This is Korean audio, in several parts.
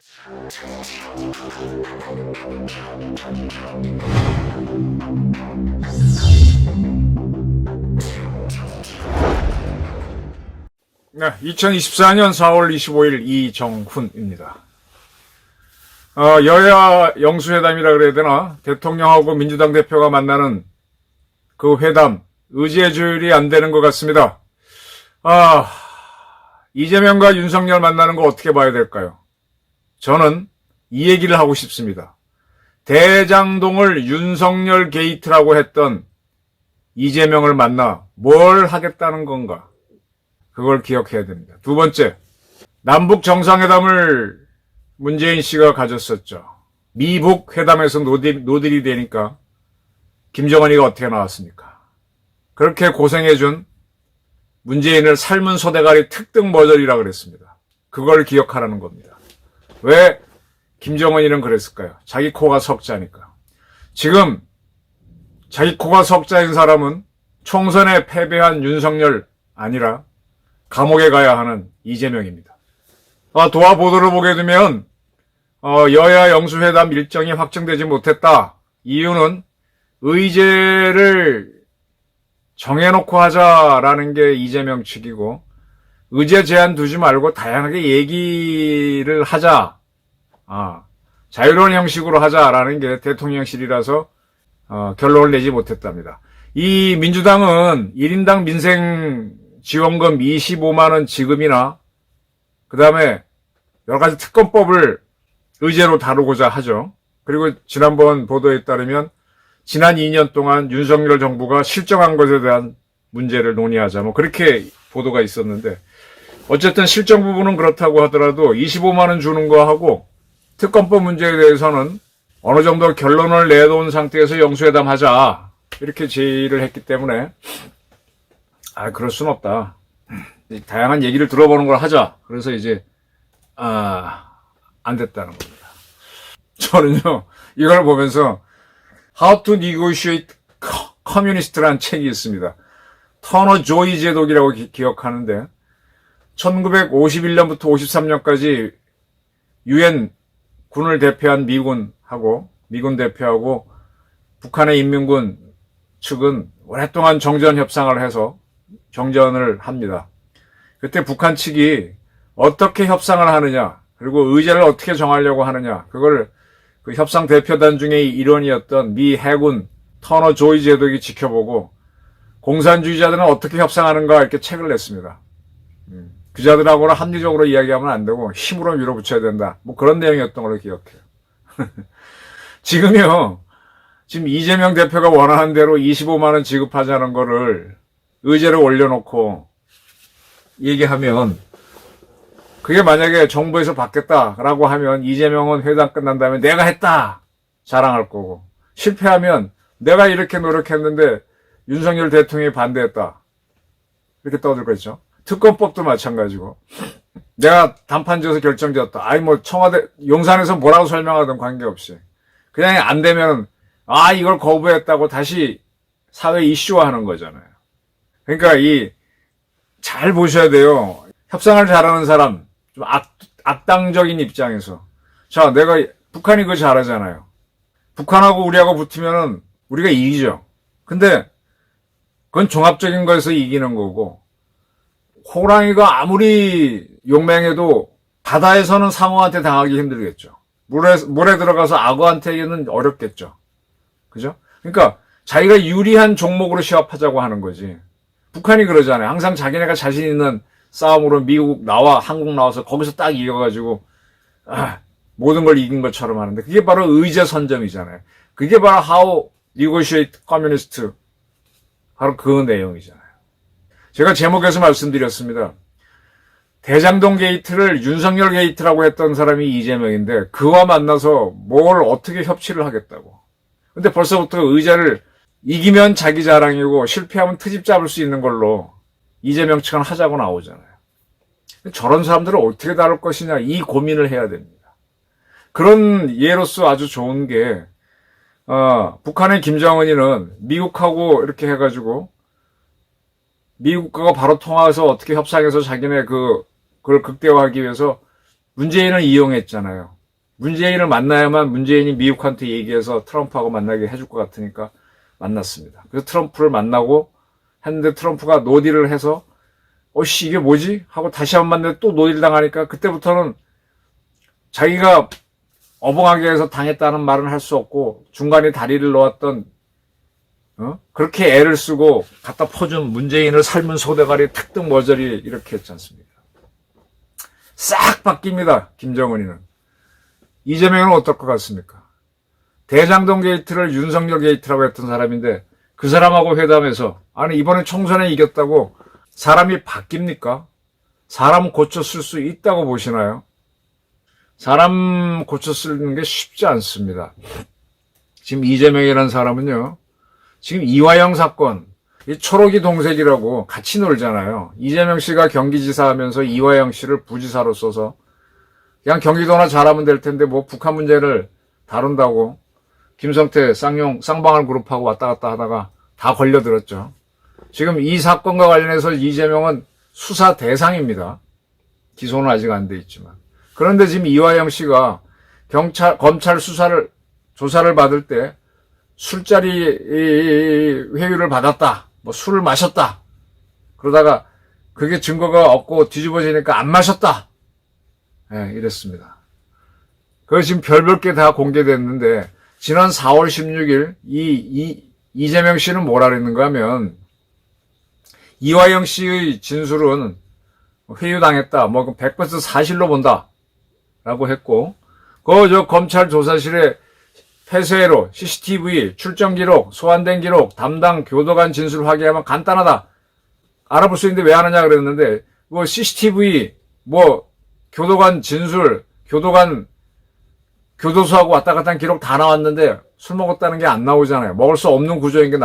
네, 2024년 4월 25일 이정훈입니다. 여야 영수회담이라 그래야 되나? 대통령하고 민주당 대표가 만나는 그 회담, 의지의 조율이 안 되는 것 같습니다. 이재명과 윤석열 만나는 거 어떻게 봐야 될까요? 저는 이 얘기를 하고 싶습니다. 대장동을 윤석열 게이트라고 했던 이재명을 만나 뭘 하겠다는 건가? 그걸 기억해야 됩니다. 두 번째, 남북 정상회담을 문재인 씨가 가졌었죠. 미북 회담에서 노딜이 되니까 김정은이가 어떻게 나왔습니까? 그렇게 고생해준 문재인을 삶은 소대가리 특등 머저리라 그랬습니다. 그걸 기억하라는 겁니다. 왜 김정은이는 그랬을까요? 자기 코가 석자니까. 지금 자기 코가 석자인 사람은 총선에 패배한 윤석열 아니라 감옥에 가야 하는 이재명입니다. 도하 보도를 보게 되면 여야 영수회담 일정이 확정되지 못했다. 이유는 의제를 정해놓고 하자라는 게 이재명 측이고, 의제 제한 두지 말고 다양하게 얘기를 하자. 자유로운 형식으로 하자라는 게 대통령실이라서 결론을 내지 못했답니다. 이 민주당은 1인당 민생 지원금 25만 원 지급이나 그 다음에 여러 가지 특검법을 의제로 다루고자 하죠. 그리고 지난번 보도에 따르면 지난 2년 동안 윤석열 정부가 실정한 것에 대한 문제를 논의하자, 그렇게 보도가 있었는데, 어쨌든 실정 부분은 그렇다고 하더라도 25만 원 주는 거하고 특검법 문제에 대해서는 어느 정도 결론을 내놓은 상태에서 영수회담 하자, 이렇게 제의를 했기 때문에 그럴 순 없다. 다양한 얘기를 들어보는 걸 하자. 그래서 이제 안 됐다는 겁니다. 저는요, 이걸 보면서 How to Negotiate Communist라는 책이 있습니다. 터너 조이 제독이라고 기억하는데 1951년부터 53년까지 유엔 군을 대표한 미군 대표하고 북한의 인민군 측은 오랫동안 정전 협상을 해서 정전을 합니다. 그때 북한 측이 어떻게 협상을 하느냐, 그리고 의제를 어떻게 정하려고 하느냐, 그걸 그 협상 대표단 중에 일원이었던 미 해군 터너 조이 제독이 지켜보고 공산주의자들은 어떻게 협상하는가 이렇게 책을 냈습니다. 그자들하고는 합리적으로 이야기하면 안 되고 힘으로 밀어붙여야 된다. 그런 내용이었던 걸로 기억해요. 지금 이재명 대표가 원하는 대로 25만 원 지급하자는 거를 의제를 올려놓고 얘기하면, 그게 만약에 정부에서 받겠다라고 하면 이재명은 회담 끝난 다음에 내가 했다 자랑할 거고, 실패하면 내가 이렇게 노력했는데 윤석열 대통령이 반대했다 이렇게 떠들 거죠. 특검법도 마찬가지고, 내가 단판 지어서 결정지었다. 청와대 용산에서 뭐라고 설명하든 관계없이 그냥 안 되면 이걸 거부했다고 다시 사회 이슈화하는 거잖아요. 그러니까 잘 보셔야 돼요. 협상을 잘하는 사람, 좀 악당적인 입장에서. 북한이 그거 잘하잖아요. 북한하고 우리하고 붙으면은 우리가 이기죠. 근데 그건 종합적인 거에서 이기는 거고, 호랑이가 아무리 용맹해도 바다에서는 상어한테 당하기 힘들겠죠. 물에 들어가서 악어한테는 어렵겠죠. 그죠? 그러니까 자기가 유리한 종목으로 시합하자고 하는 거지. 북한이 그러잖아요. 항상 자기네가 자신 있는 싸움으로 한국 나와서 거기서 딱 이겨가지고 모든 걸 이긴 것처럼 하는데, 그게 바로 의제 선점이잖아요. 그게 바로 How Negotiate Communist, 바로 그 내용이잖아요. 제가 제목에서 말씀드렸습니다. 대장동 게이트를 윤석열 게이트라고 했던 사람이 이재명인데, 그와 만나서 뭘 어떻게 협치를 하겠다고. 근데 벌써부터 의제를 이기면 자기 자랑이고 실패하면 트집 잡을 수 있는 걸로 이재명 측은 하자고 나오잖아요. 저런 사람들을 어떻게 다룰 것이냐, 이 고민을 해야 됩니다. 그런 예로서 아주 좋은 게, 북한의 김정은이는 미국하고 이렇게 해가지고 미국과 바로 통화해서 어떻게 협상해서 자기네 그걸 극대화하기 위해서 문재인을 이용했잖아요. 문재인을 만나야만 문재인이 미국한테 얘기해서 트럼프하고 만나게 해줄 것 같으니까 만났습니다. 그래서 트럼프를 만나고 했는데 트럼프가 노딜을 해서 씨 이게 뭐지? 하고 다시 한번 만났는데 또 노딜 당하니까 그때부터는 자기가 어벙하게 해서 당했다는 말은 할 수 없고 중간에 다리를 놓았던 그렇게 애를 쓰고 갖다 퍼준 문재인을 삶은 소대가리 특등 머저리 이렇게 했지 않습니까? 싹 바뀝니다. 김정은이는. 이재명은 어떨 것 같습니까? 대장동 게이트를 윤석열 게이트라고 했던 사람인데 그 사람하고 회담해서 아니 이번에 총선에 이겼다고 사람이 바뀝니까? 사람 고쳐 쓸 수 있다고 보시나요? 사람 고쳐 쓰는 게 쉽지 않습니다. 지금 이재명이라는 사람은요. 지금 이화영 사건, 이 초록이 동색이라고 같이 놀잖아요. 이재명 씨가 경기지사 하면서 이화영 씨를 부지사로 써서 그냥 경기도나 잘하면 될 텐데 뭐 북한 문제를 다룬다고 김성태 쌍방울 그룹하고 왔다 갔다 하다가 다 걸려들었죠. 지금 이 사건과 관련해서 이재명은 수사 대상입니다. 기소는 아직 안 돼 있지만. 그런데 지금 이화영 씨가 검찰 조사를 받을 때 술자리 회유를 받았다. 뭐 술을 마셨다. 그러다가 그게 증거가 없고 뒤집어지니까 안 마셨다. 네, 이랬습니다. 그거 지금 별별 게 다 공개됐는데 지난 4월 16일 이재명 씨는 뭐라 그랬는가 하면 이화영 씨의 진술은 회유당했다. 뭐 100% 사실로 본다. 라고 했고 저 검찰 조사실에 폐쇄로 CCTV 출정 기록, 소환된 기록, 담당 교도관 진술 확인하면 간단하다. 알아볼 수 있는데 왜 안 하냐 그랬는데 뭐 CCTV 뭐 교도관 진술, 교도소하고 왔다 갔다 한 기록 다 나왔는데 술 먹었다는 게 안 나오잖아요. 먹을 수 없는 구조인 게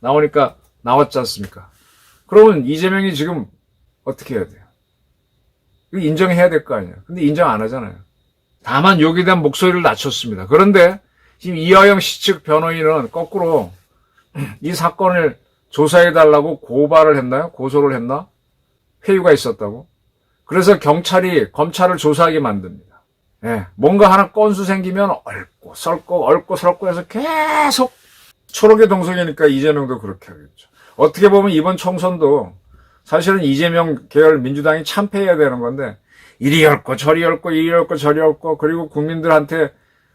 나오니까 나왔지 않습니까? 그러면 이재명이 지금 어떻게 해야 돼요? 이거 인정해야 될 거 아니에요. 근데 인정 안 하잖아요. 다만 여기에 대한 목소리를 낮췄습니다. 그런데 지금 이화영 씨 측 변호인은 거꾸로 이 사건을 조사해달라고 고발을 했나요? 고소를 했나? 회유가 있었다고? 그래서 경찰이 검찰을 조사하게 만듭니다. 예, 뭔가 하나 건수 생기면 얽고 설고 해서 계속 초록의 동성이니까 이재명도 그렇게 하겠죠. 어떻게 보면 이번 총선도 사실은 이재명 계열 민주당이 참패해야 되는 건데 이리 얽고 저리 얽고 이리 얽고 저리 얽고 그리고 국민들한테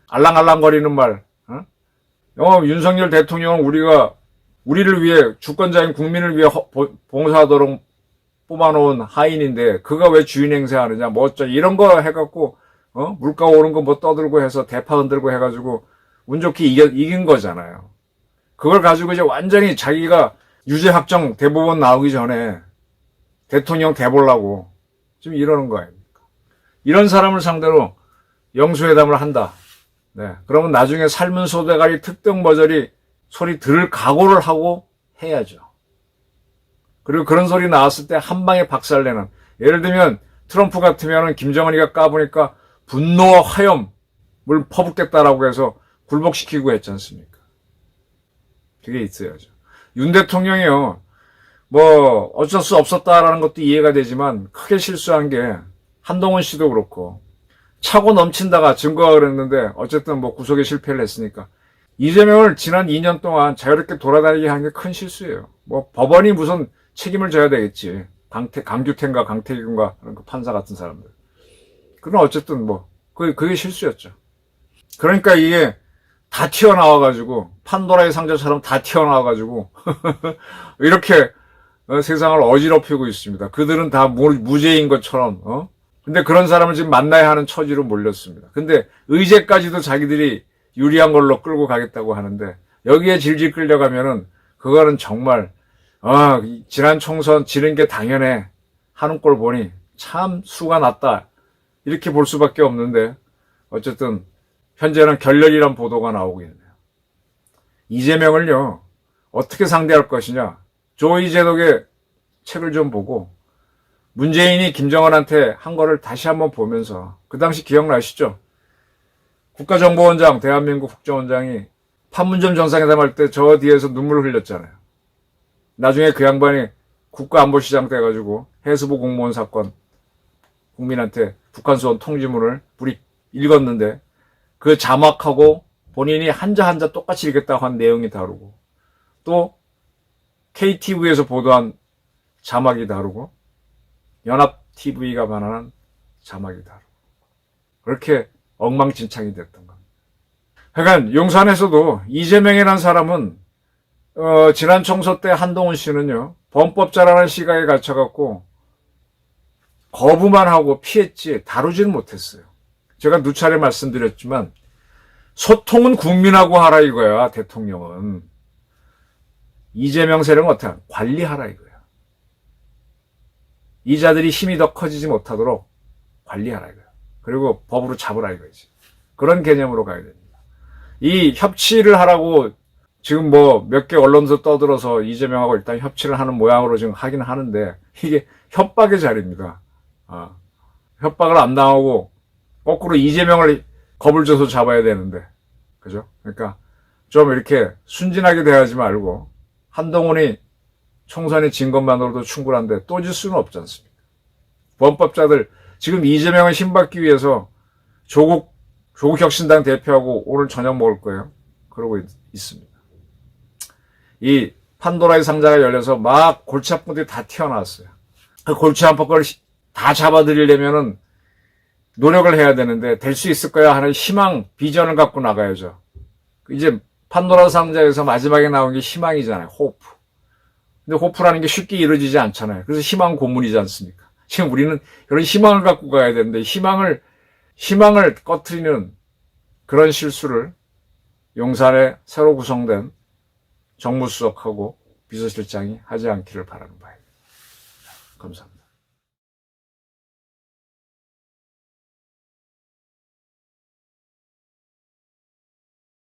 알랑알랑거리는 말 윤석열 대통령은 우리를 위해 주권자인 국민을 위해 봉사하도록 뽑아놓은 하인인데 그가 왜 주인 행세하느냐 뭐 어쩌 이런 거 해갖고 물가 오른 거 뭐 떠들고 해서 대파 흔들고 해가지고 운 좋게 이긴 거잖아요. 그걸 가지고 이제 완전히 자기가 유죄 확정 대법원 나오기 전에 대통령 돼보려고 지금 이러는 거 아닙니까? 이런 사람을 상대로 영수회담을 한다. 네. 그러면 나중에 삶은 소대가리 특등 머저리 소리 들을 각오를 하고 해야죠. 그리고 그런 소리 나왔을 때 한 방에 박살내는 예를 들면 트럼프 같으면은 김정은이가 까보니까 분노와 화염을 퍼붓겠다라고 해서 굴복시키고 했지 않습니까? 그게 있어야죠. 윤 대통령이요. 뭐 어쩔 수 없었다라는 것도 이해가 되지만 크게 실수한 게 한동훈 씨도 그렇고 차고 넘친다가 증거가 그랬는데 어쨌든 뭐 구속에 실패를 했으니까 이재명을 지난 2년 동안 자유롭게 돌아다니게 한 게 큰 실수예요. 뭐 법원이 무슨 책임을 져야 되겠지. 강규태인가 강태균가 그 판사 같은 사람들. 그럼 어쨌든 뭐 그게 실수였죠. 그러니까 이게 다 튀어나와가지고 판도라의 상자처럼 다 튀어나와가지고 이렇게 세상을 어지럽히고 있습니다. 그들은 다 무죄인 것처럼 근데 그런 사람을 지금 만나야 하는 처지로 몰렸습니다. 근데 의제까지도 자기들이 유리한 걸로 끌고 가겠다고 하는데 여기에 질질 끌려가면은 그거는 정말 지난 총선 지는 게 당연해 하는 꼴 보니 참 수가 났다 이렇게 볼 수밖에 없는데 어쨌든 현재는 결렬이란 보도가 나오고 있네요. 이재명을요 어떻게 상대할 것이냐 조이 제독의 책을 좀 보고 문재인이 김정은한테 한 거를 다시 한번 보면서 그 당시 기억나시죠? 국가정보원장 대한민국 국정원장이 판문점 정상회담 할 때 저 뒤에서 눈물을 흘렸잖아요. 나중에 그 양반이 국가안보시장 돼가지고 해수부 공무원 사건 국민한테 북한 수원 통지문을 우리 읽었는데 그 자막하고 본인이 한자 한자 똑같이 읽겠다고 한 내용이 다르고 또 KTV에서 보도한 자막이 다르고 연합TV가 반환한 자막이 다르고 그렇게 엉망진창이 됐던 겁니다. 그러니까 용산에서도 이재명이라는 사람은 지난 총선 때 한동훈 씨는요 범법자라는 시각에 갇혀갖고 거부만 하고 피했지 다루지는 못했어요. 제가 누차례 말씀드렸지만 소통은 국민하고 하라 이거야. 대통령은. 이재명 세력은 어떻게 관리하라 이거야. 이 자들이 힘이 더 커지지 못하도록 관리하라 이거야. 그리고 법으로 잡으라 이거지. 그런 개념으로 가야 됩니다. 이 협치를 하라고 지금 뭐 몇 개 언론에서 떠들어서 이재명하고 일단 협치를 하는 모양으로 지금 하긴 하는데 이게 협박의 자리입니다. 협박을 안 당하고 거꾸로 이재명을 겁을 줘서 잡아야 되는데 그죠? 그러니까 좀 이렇게 순진하게 대하지 말고 한동훈이 총선에 진 것만으로도 충분한데 또 질 수는 없지 않습니까? 범법자들 지금 이재명을 신받기 위해서 조국 혁신당 대표하고 오늘 저녁 먹을 거예요. 그러고 있습니다. 이 판도라의 상자가 열려서 막 골치 아픈 것들이 다 튀어나왔어요. 그 골치 아픈 걸 다 잡아드리려면은 노력을 해야 되는데 될 수 있을 거야 하는 희망, 비전을 갖고 나가야죠. 이제 판도라 상자에서 마지막에 나온 게 희망이잖아요. 호프. 근데 호프라는 게 쉽게 이루어지지 않잖아요. 그래서 희망 고문이지 않습니까? 지금 우리는 이런 희망을 갖고 가야 되는데 희망을 꺼트리는 그런 실수를 용산에 새로 구성된 정무수석하고 비서실장이 하지 않기를 바라는 바입니다. 감사합니다.